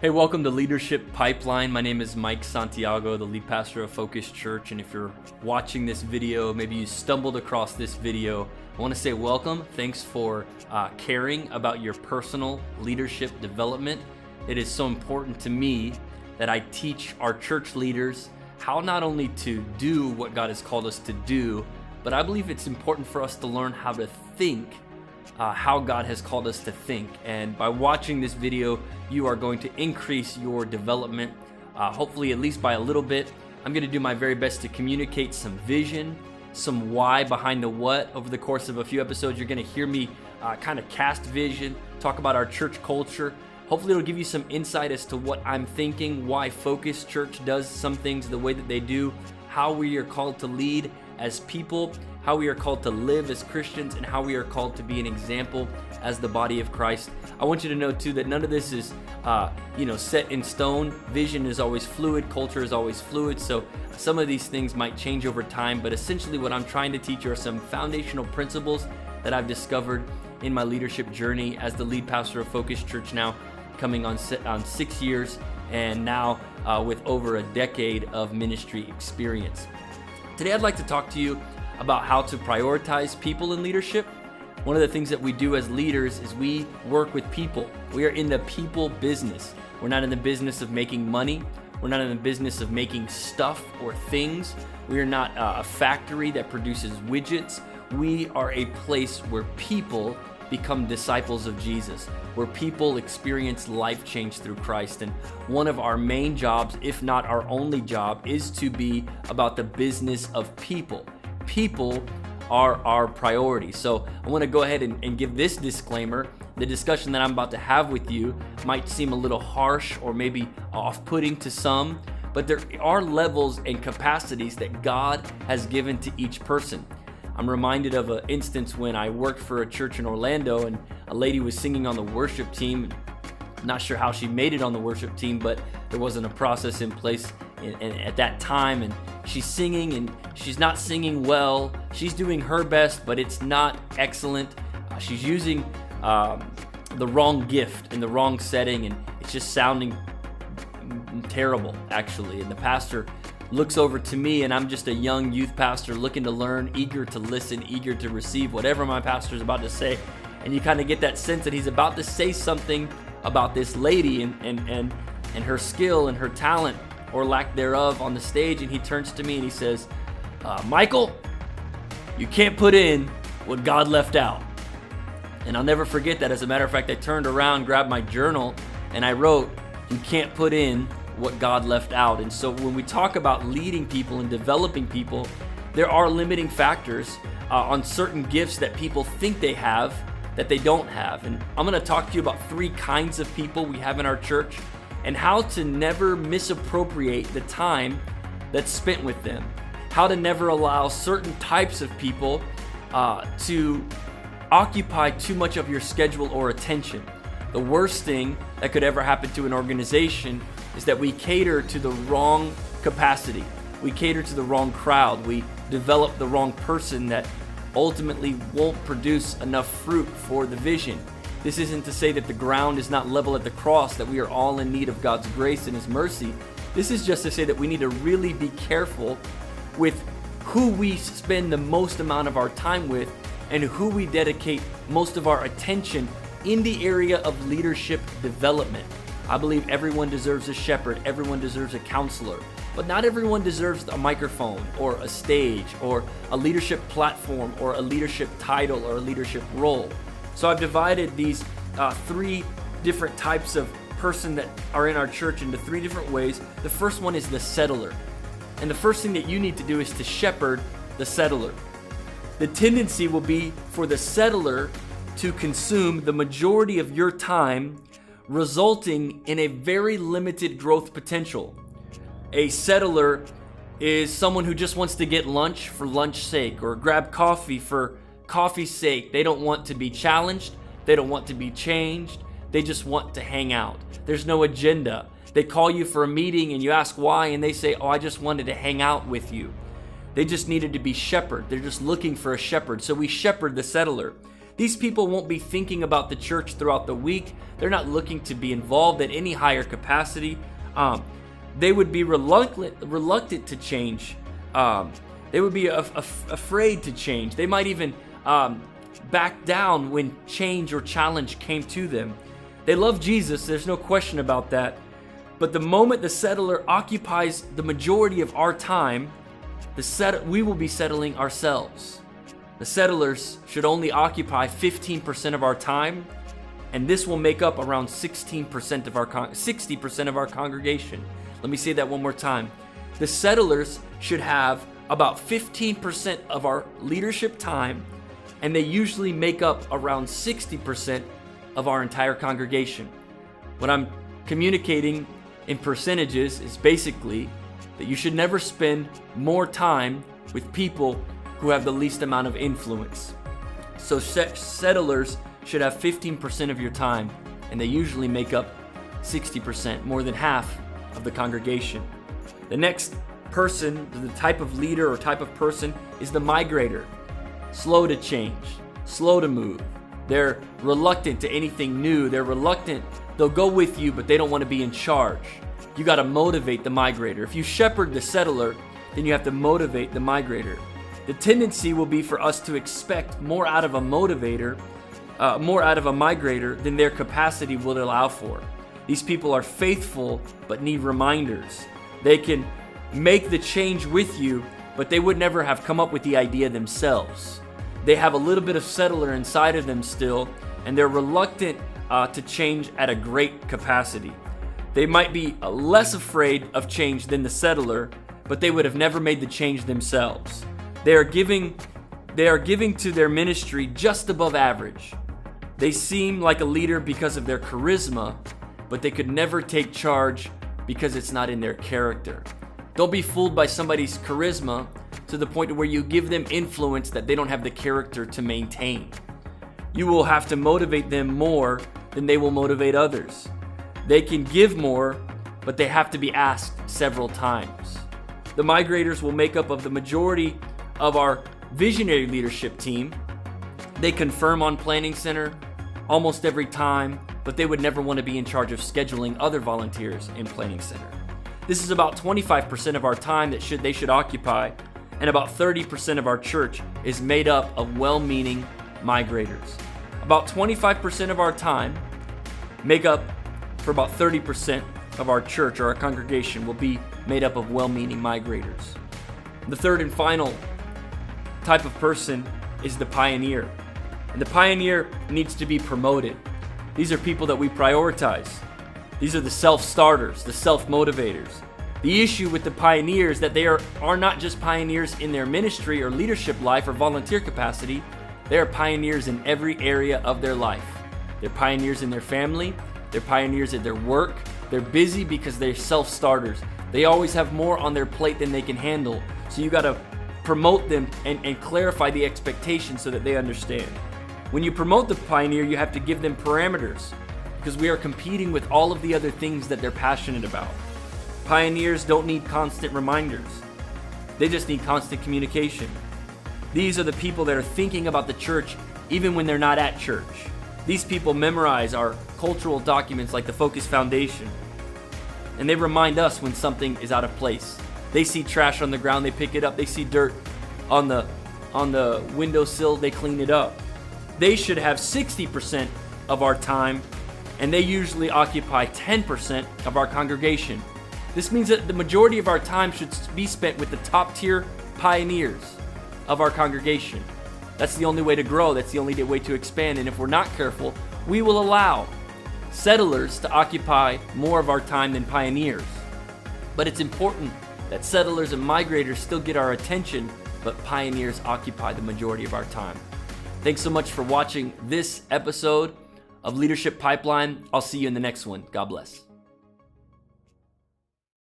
Hey, welcome to Leadership Pipeline. My name is Mike Santiago, the lead pastor of Focus Church. And if you're watching this video, maybe you stumbled across this video, I want to say welcome. Thanks for caring about your personal leadership development. It is so important to me that I teach our church leaders how not only to do what God has called us to do, but I believe it's important for us to learn how to think how God has called us to think. And by watching this video, you are going to increase your development, hopefully at least by a little bit. I'm going to do my very best to communicate some vision, some why behind the what. Over the course of a few episodes, you're going to hear me kind of cast vision, talk about our church culture. Hopefully it'll give you some insight as to what I'm thinking, why Focus Church does some things the way that they do, how we are called to lead as people, how we are called to live as Christians, and how we are called to be an example as the body of Christ. I want you to know too that none of this is set in stone. Vision is always fluid, culture is always fluid, so some of these things might change over time, but essentially what I'm trying to teach you are some foundational principles that I've discovered in my leadership journey as the lead pastor of Focus Church, now coming on 6 years, and now with over a decade of ministry experience. Today I'd like to talk to you about how to prioritize people in leadership. One of the things that we do as leaders is we work with people. We are in the people business. We're not in the business of making money. We're not in the business of making stuff or things. We are not a factory that produces widgets. We are a place where people become disciples of Jesus, where people experience life change through Christ. And one of our main jobs, if not our only job, is to be about the business of people. People are our priority. So I want to go ahead and give this disclaimer. The discussion that I'm about to have with you might seem a little harsh or maybe off-putting to some, but there are levels and capacities that God has given to each person. I'm reminded of an instance when I worked for a church in Orlando and a lady was singing on the worship team. I'm not sure how she made it on the worship team, but there wasn't a process in place at that time, and she's singing and she's not singing well. She's doing her best, but it's not excellent. She's using the wrong gift in the wrong setting, and it's just sounding terrible, actually. And the pastor looks over to me, and I'm just a young youth pastor looking to learn, eager to listen, eager to receive whatever my pastor's about to say. And you kind of get that sense that he's about to say something about this lady and her skill and her talent or lack thereof on the stage. And he turns to me and he says, Michael, you can't put in what God left out. And I'll never forget that. As a matter of fact, I turned around, grabbed my journal, and I wrote, you can't put in what God left out. And so when we talk about leading people and developing people, there are limiting factors on certain gifts that people think they have that they don't have. And I'm going to talk to you about 3 kinds of people we have in our church and how to never misappropriate the time that's spent with them. How to never allow certain types of people to occupy too much of your schedule or attention. The worst thing that could ever happen to an organization is that we cater to the wrong capacity. We cater to the wrong crowd. We develop the wrong person that ultimately won't produce enough fruit for the vision. This isn't to say that the ground is not level at the cross, that we are all in need of God's grace and His mercy. This is just to say that we need to really be careful with who we spend the most amount of our time with and who we dedicate most of our attention in the area of leadership development. I believe everyone deserves a shepherd, everyone deserves a counselor, but not everyone deserves a microphone or a stage or a leadership platform or a leadership title or a leadership role. So I've divided these 3 different types of person that are in our church into 3 different ways. The first one is the settler. And the first thing that you need to do is to shepherd the settler. The tendency will be for the settler to consume the majority of your time, resulting in a very limited growth potential. A settler is someone who just wants to get lunch for lunch's sake or grab coffee for coffee's sake. They don't want to be challenged. They don't want to be changed. They just want to hang out. There's no agenda. They call you for a meeting and you ask why, and they say, I just wanted to hang out with you. They just needed to be shepherded. They're just looking for a shepherd. So we shepherd the settler. These people won't be thinking about the church throughout the week. They're not looking to be involved at any higher capacity. They would be reluctant to change. They would be afraid to change. They might even back down when change or challenge came to them. They love Jesus, there's no question about that. But the moment the settler occupies the majority of our time, we will be settling ourselves. The settlers should only occupy 15% of our time, and this will make up around 60% of our congregation. Let me say that one more time. The settlers should have about 15% of our leadership time, and they usually make up around 60% of our entire congregation. What I'm communicating in percentages is basically that you should never spend more time with people who have the least amount of influence. So settlers should have 15% of your time, and they usually make up 60%, more than half of the congregation. The next person, the type of leader or type of person, is the migrator. Slow to change, slow to move. They're reluctant to anything new. They're reluctant. They'll go with you, but they don't want to be in charge. You got to motivate the migrator. If you shepherd the settler, then you have to motivate the migrator. The tendency will be for us to expect more out of a motivator, more out of a migrator than their capacity will allow for. These people are faithful, but need reminders. They can make the change with you, but they would never have come up with the idea themselves. They have a little bit of settler inside of them still, and they're reluctant to change at a great capacity. They might be less afraid of change than the settler, but they would have never made the change themselves. They are giving to their ministry just above average. They seem like a leader because of their charisma, but they could never take charge because it's not in their character. Don't be fooled by somebody's charisma to the point where you give them influence that they don't have the character to maintain. You will have to motivate them more than they will motivate others. They can give more, but they have to be asked several times. The migrators will make up of the majority of our visionary leadership team. They confirm on Planning Center almost every time, but they would never want to be in charge of scheduling other volunteers in Planning Center. This is about 25% of our time that they should occupy, and about 30% of our church is made up of well-meaning migrators. About 25% of our time make up for about 30% of our church or our congregation will be made up of well-meaning migrators. The third and final type of person is the pioneer. And the pioneer needs to be promoted. These are people that we prioritize. These are the self-starters, the self-motivators. The issue with the pioneers is that they are not just pioneers in their ministry or leadership life or volunteer capacity. They are pioneers in every area of their life. They're pioneers in their family. They're pioneers at their work. They're busy because they're self-starters. They always have more on their plate than they can handle. So you got to promote them and clarify the expectations so that they understand. When you promote the pioneer, you have to give them parameters because we are competing with all of the other things that they're passionate about. Pioneers don't need constant reminders. They just need constant communication. These are the people that are thinking about the church even when they're not at church. These people memorize our cultural documents like the Focus Foundation, and they remind us when something is out of place. They see trash on the ground, they pick it up. They see dirt on the windowsill, they clean it up. They should have 60% of our time, and they usually occupy 10% of our congregation. This means that the majority of our time should be spent with the top tier pioneers of our congregation. That's the only way to grow. That's the only way to expand. And if we're not careful, we will allow settlers to occupy more of our time than pioneers. But it's important that settlers and migrators still get our attention, but pioneers occupy the majority of our time. Thanks so much for watching this episode of Leadership Pipeline. I'll see you in the next one. God bless.